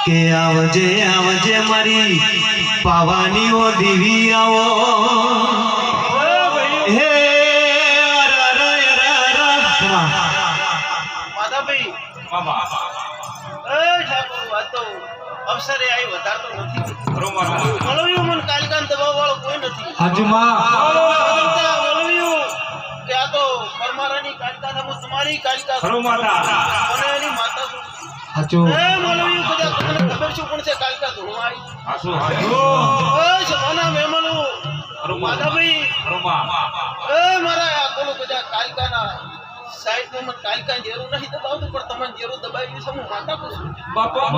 કે આવજે આવજે મારી પાવાની ઓ દીવી આવો હે માધાભાઈ બાબા એ ઠાકોર વાતો અવસરે આવી વધારતો નથી મળવ્યું મન કાલકાન દબાવ વાળો કોઈ નથી હાજુમાં મળવ્યું કે આ તો પરમારાની કાલકા થમો તમારી કાલકા ખરો માતા અને એની માતા હાચો એ મળવ્યું કદા તમને ખબર શું પણ છે કાલકા ધોળવા આવી હાસુ હાસુ એ સવાના મહેમાનો માધાભાઈ એ મારા આ કોલો કદા કાલકાના સાઈડ માં મને કાલકા જેરું નહીં દબાવતું પણ તમને જેરું દબાવી છે હું માતા પૂછું બાપા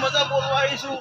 મજા બોલવા આવીશું